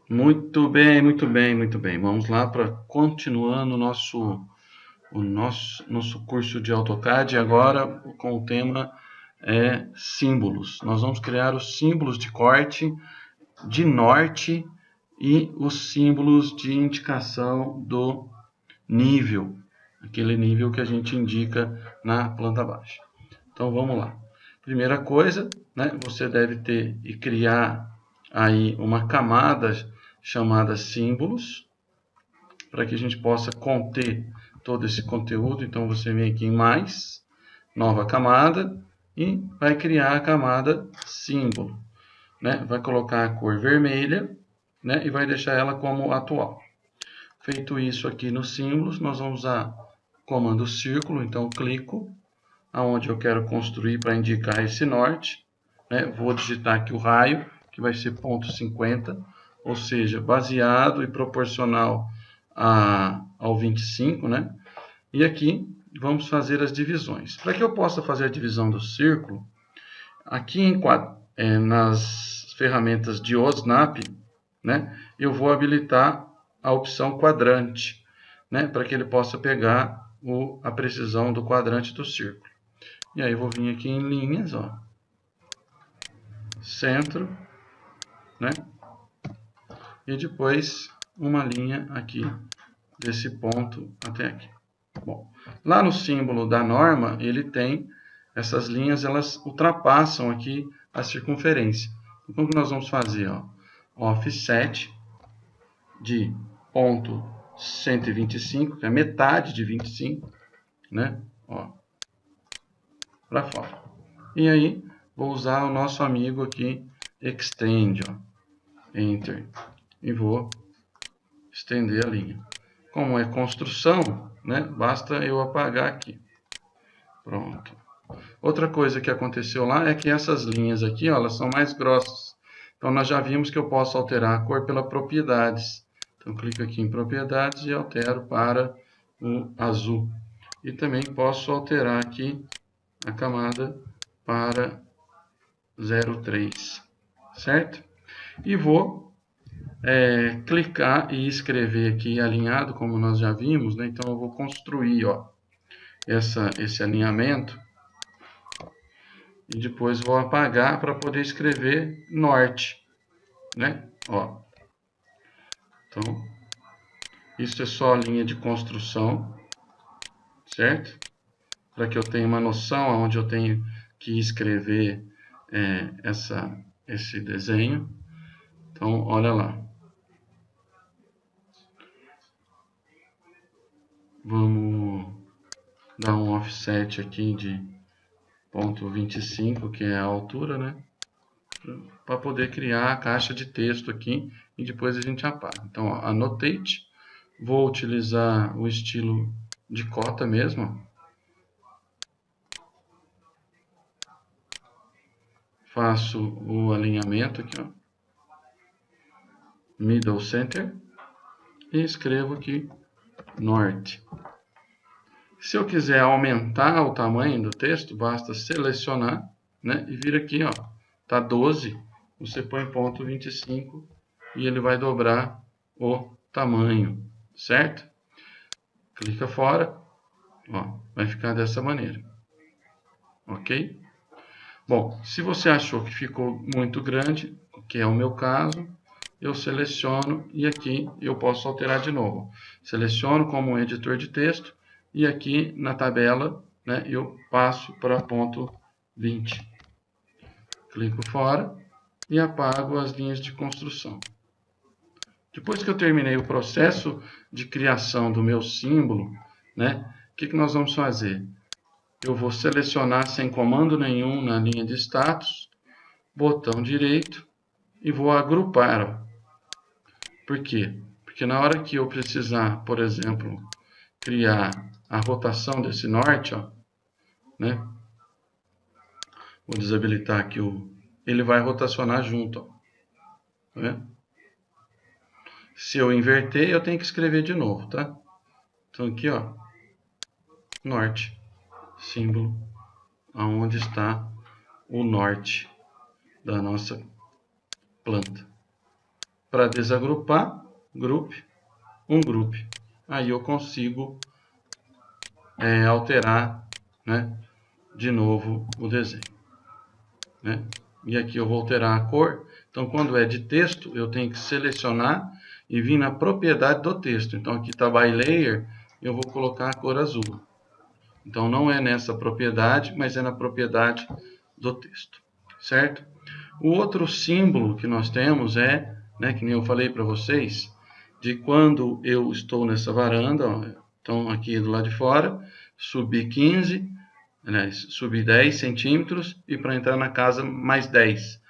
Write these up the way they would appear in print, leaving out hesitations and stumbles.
Muito bem, muito bem, muito bem. Vamos lá para continuando o nosso curso de AutoCAD agora com o tema símbolos. Nós vamos criar os símbolos de corte, de norte e os símbolos de indicação do nível, aquele nível que a gente indica na planta baixa. Então vamos lá. Primeira coisa, né, você deve ter e criar aí uma camada chamada símbolos, para que a gente possa conter todo esse conteúdo. Então você vem aqui em mais, nova camada, e vai criar a camada símbolo, né? Vai colocar a cor vermelha, né? E vai deixar ela como atual. Feito isso aqui nos símbolos, nós vamos usar o comando círculo. Então clico aonde eu quero construir para indicar esse norte, né? Vou digitar aqui o raio, que vai ser 0,50, ou seja, baseado e proporcional ao 25, né? E aqui vamos fazer as divisões. Para que eu possa fazer a divisão do círculo, aqui nas ferramentas de OSNAP, né? Eu vou habilitar a opção quadrante, né? Para que ele possa pegar a precisão do quadrante do círculo. E aí eu vou vir aqui em linhas, ó, centro, né? E depois uma linha aqui desse ponto até aqui. Bom, lá no símbolo da norma, ele tem essas linhas, elas ultrapassam aqui a circunferência. Então, como que nós vamos fazer? Ó? Offset de ponto 125, que é metade de 25, né? Ó, para fora. E aí, vou usar o nosso amigo aqui, Extend, ó. Enter. E vou estender a linha. Como é construção, né? Basta eu apagar aqui. Pronto. Outra coisa que aconteceu lá é que essas linhas aqui, ó, elas são mais grossas. Então, nós já vimos que eu posso alterar a cor pela propriedades. Então, clico aqui em propriedades e altero para o azul. E também posso alterar aqui a camada para 0,3, certo? E vou clicar e escrever aqui alinhado, como nós já vimos, né? Então eu vou construir, ó, esse alinhamento e depois vou apagar para poder escrever norte, né? Ó. Então, isso é só a linha de construção, certo? Para que eu tenha uma noção aonde eu tenho que escrever esse desenho. Então, olha lá. Vamos dar um offset aqui de 0,25, que é a altura, né? Para poder criar a caixa de texto aqui e depois a gente apaga. Então, ó, annotate, vou utilizar o estilo de cota mesmo. Faço o alinhamento aqui, ó, middle center, e escrevo aqui norte. Se eu quiser aumentar o tamanho do texto, basta selecionar, né, e vir aqui, ó, tá 12, você põe 0,25 e ele vai dobrar o tamanho, certo? Clica fora, ó, vai ficar dessa maneira, ok? Bom, se você achou que ficou muito grande, que é o meu caso, eu seleciono e aqui eu posso alterar de novo. Seleciono como um editor de texto e aqui na tabela, né, eu passo para ponto 20. Clico fora e apago as linhas de construção. Depois que eu terminei o processo de criação do meu símbolo, né, o que nós vamos fazer? Eu vou selecionar sem comando nenhum na linha de status, botão direito e vou agrupar. Por quê? Porque na hora que eu precisar, por exemplo, criar a rotação desse norte, ó, né? Vou desabilitar aqui ele vai rotacionar junto, ó, né? Se eu inverter, eu tenho que escrever de novo, tá? Então aqui, ó, norte, símbolo, aonde está o norte da nossa planta. para desagrupar, group, um group. Aí eu consigo alterar, né, de novo o desenho. Né? E aqui eu vou alterar a cor. Então, quando é de texto, eu tenho que selecionar e vir na propriedade do texto. Então, aqui está by layer, eu vou colocar a cor azul. Então, não é nessa propriedade, mas é na propriedade do texto. Certo? O outro símbolo que nós temos é, né, que nem eu falei para vocês, de quando eu estou nessa varanda, ó, então aqui do lado de fora, subi 15, aliás, subi 10 centímetros e para entrar na casa mais 10,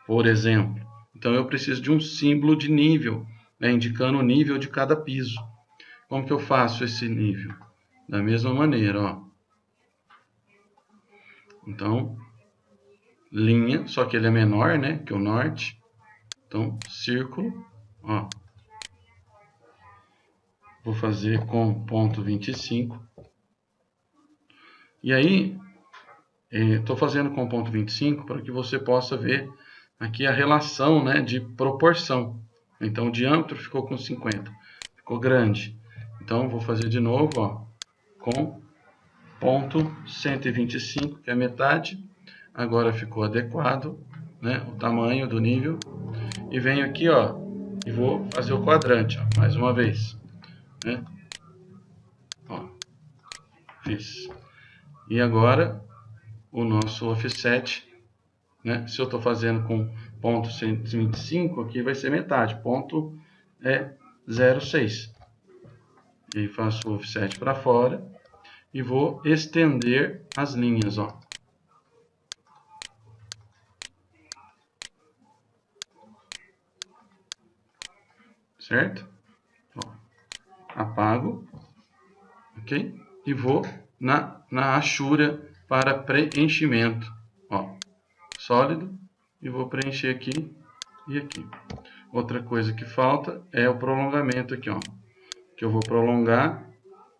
por exemplo. Então eu preciso de um símbolo de nível, né, indicando o nível de cada piso. Como que eu faço esse nível? Da mesma maneira, ó. Então, linha, só que ele é menor, né, que o norte. Então, círculo, ó. Vou fazer com ponto 25. E aí, estou fazendo com ponto 25 para que você possa ver aqui a relação, né, de proporção. Então, o diâmetro ficou com 50. Ficou grande. Então, vou fazer de novo, ó, com ponto 125, que é metade. Agora ficou adequado, né, o tamanho do nível. E venho aqui, ó, e vou fazer o quadrante, ó, mais uma vez. Né? Ó, fiz. E agora o nosso offset, né? Se eu estou fazendo com ponto 125, aqui vai ser metade, ponto 0,6. E aí faço o offset para fora e vou estender as linhas, ó. Certo? Ó, apago, ok? E vou na achura para preenchimento, ó, sólido, e vou preencher aqui e aqui. Outra coisa que falta é o prolongamento aqui, ó, que eu vou prolongar.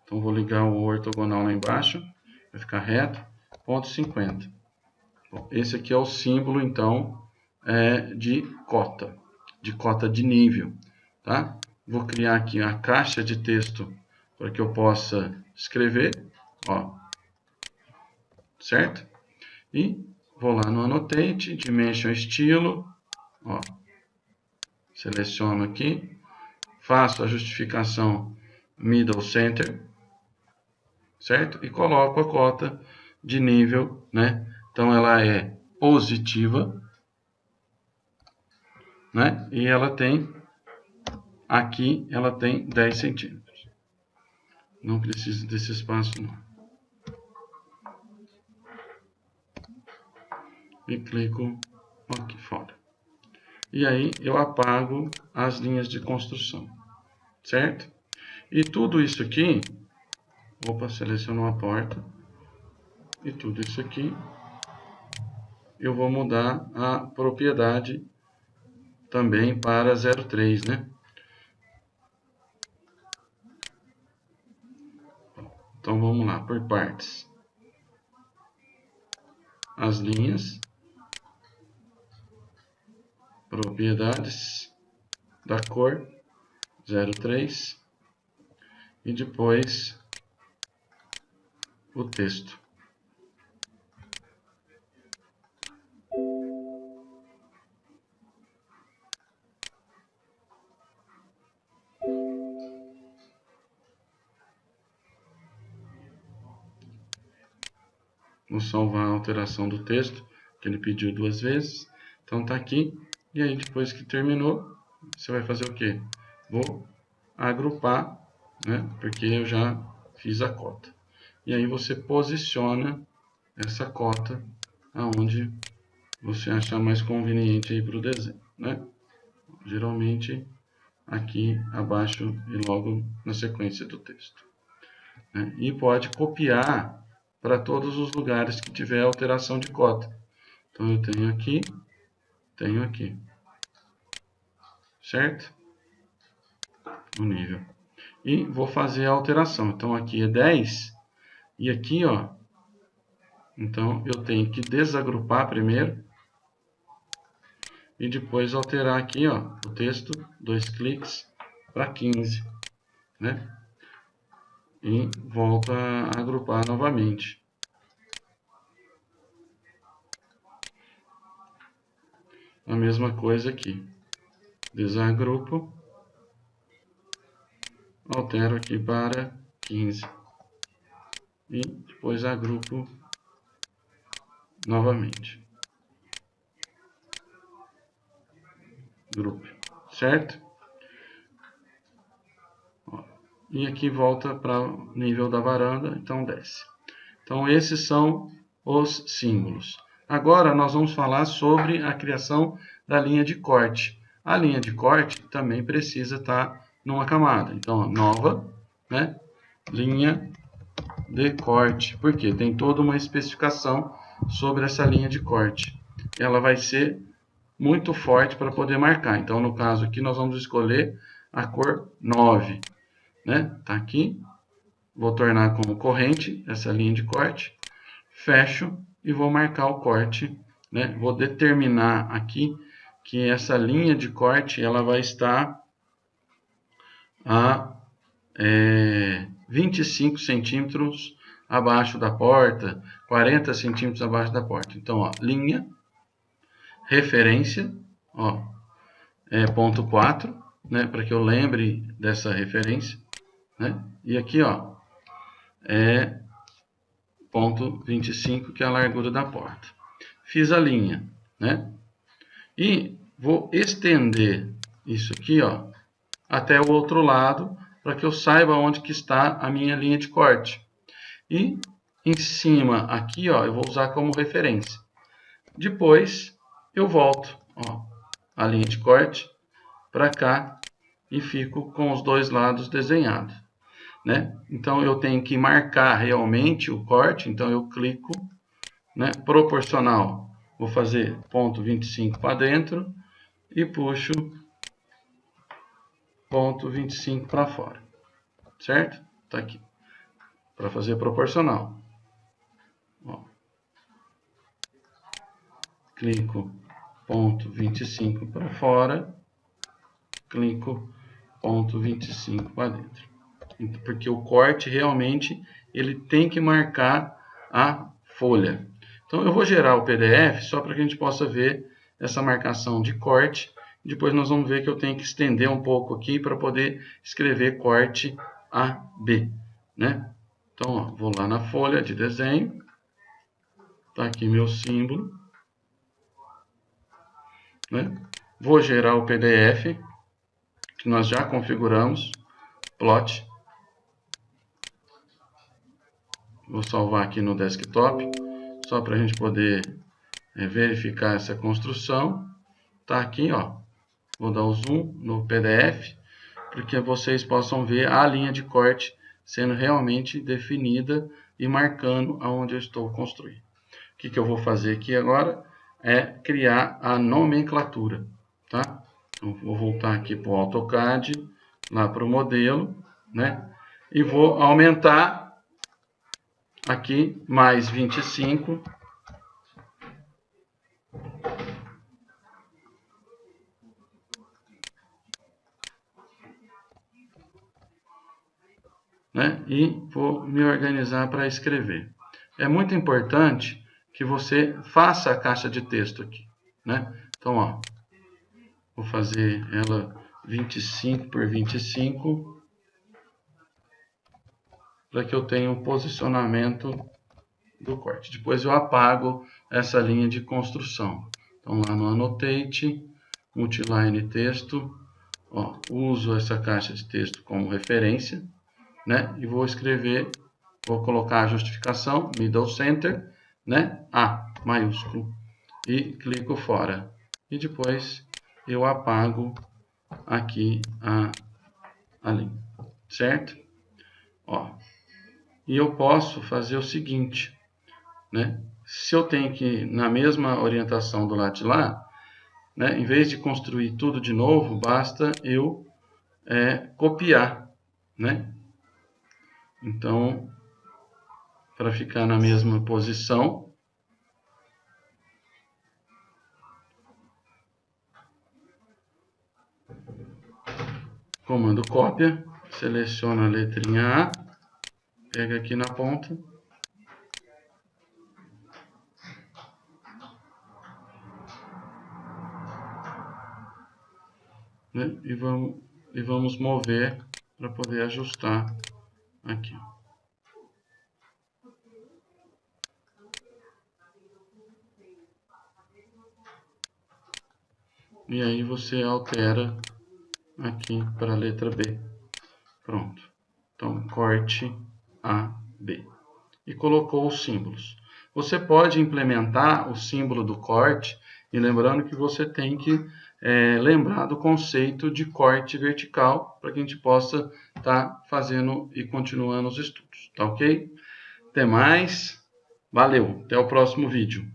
Então vou ligar o ortogonal lá embaixo, vai ficar reto, ponto 50. Bom, esse aqui é o símbolo então de cota de nível, tá? Vou criar aqui a caixa de texto para que eu possa escrever, ó, certo? E vou lá no Annotate, Dimension Estilo, ó, seleciono aqui, faço a justificação Middle Center, certo? E coloco a cota de nível, né? Então ela é positiva, né? E ela tem, aqui ela tem 10 centímetros. Não precisa desse espaço não. E clico aqui fora. E aí eu apago as linhas de construção, certo? E tudo isso aqui, opa, seleciono a porta. E tudo isso aqui, eu vou mudar a propriedade também para 0,3, né? Então vamos lá, por partes. As linhas, propriedades da cor, 0,3, e depois o texto. Vou salvar a alteração do texto, que ele pediu 2 vezes. Então tá aqui. E aí depois que terminou, você vai fazer o quê? Vou agrupar, né? Porque eu já fiz a cota. E aí você posiciona essa cota aonde você achar mais conveniente aí para o desenho, né? Geralmente aqui abaixo e logo na sequência do texto. Né? E pode copiar para todos os lugares que tiver alteração de cota. Então eu tenho aqui, certo? O nível. E vou fazer a alteração. Então aqui é 10 e aqui, ó, então eu tenho que desagrupar primeiro e depois alterar aqui, ó, o texto, 2 cliques para 15, né? E volta a agrupar novamente. A mesma coisa aqui. Desagrupo, altero aqui para 15 e depois agrupo novamente. Grupo, certo? Ó, e aqui volta para o nível da varanda, então desce. Então esses são os símbolos. Agora nós vamos falar sobre a criação da linha de corte. A linha de corte também precisa estar numa camada. Então, ó, nova, né? Linha de corte. Porque tem toda uma especificação sobre essa linha de corte. Ela vai ser muito forte para poder marcar. Então, no caso aqui, nós vamos escolher a cor 9. Né? Tá aqui. Vou tornar como corrente essa linha de corte. Fecho e vou marcar o corte, né? Vou determinar aqui que essa linha de corte ela vai estar a 25 centímetros abaixo da porta, 40 centímetros abaixo da porta. Então, ó, linha, referência, ó, ponto 4, né? Para que eu lembre dessa referência, né? E aqui, ó, ponto 25, que é a largura da porta. Fiz a linha, né? E vou estender isso aqui, ó, até o outro lado, para que eu saiba onde que está a minha linha de corte. E em cima aqui, ó, eu vou usar como referência. Depois eu volto, ó, a linha de corte para cá e fico com os dois lados desenhados, né? Então eu tenho que marcar realmente o corte, então eu clico, né, proporcional. Vou fazer ponto 25 para dentro e puxo ponto 25 para fora, certo? Tá aqui, para fazer proporcional. Ó. Clico ponto 25 para fora, clico ponto 25 para dentro. Porque o corte realmente ele tem que marcar a folha. Então eu vou gerar o PDF só para que a gente possa ver essa marcação de corte. Depois nós vamos ver que eu tenho que estender um pouco aqui para poder escrever corte AB, né? Então, ó, vou lá na folha de desenho. Tá aqui meu símbolo, né? Vou gerar o PDF que nós já configuramos, plot. Vou salvar aqui no desktop, só para a gente poder verificar essa construção. Tá aqui, ó. Vou dar o zoom no PDF, para que vocês possam ver a linha de corte sendo realmente definida e marcando aonde eu estou construindo. O que eu vou fazer aqui agora é criar a nomenclatura, tá? Então, vou voltar aqui para o AutoCAD, lá para o modelo, né? E vou aumentar aqui mais 25. Né? E vou me organizar para escrever. É muito importante que você faça a caixa de texto aqui, né? Então, ó, vou fazer ela 25 por 25, para que eu tenha um posicionamento do corte. Depois eu apago essa linha de construção. Então, lá no Annotate, Multiline Texto, ó, uso essa caixa de texto como referência, né? E vou escrever, vou colocar a justificação, middle center, né? A maiúsculo, e clico fora. E depois eu apago aqui a linha, certo? Ó, e eu posso fazer o seguinte, né? Se eu tenho que, na mesma orientação do lado de lá, né? Em vez de construir tudo de novo, basta eu copiar, né? Então, para ficar na mesma posição, comando cópia, seleciona a letrinha A, pega aqui na ponta, né? E vamos mover para poder ajustar aqui. E aí você altera aqui para a letra B. Pronto. Então, corte A, B. E colocou os símbolos. Você pode implementar o símbolo do corte, e lembrando que você tem que lembrar do conceito de corte vertical, para que a gente possa estar fazendo e continuando os estudos. Tá ok? Até mais. Valeu. Até o próximo vídeo.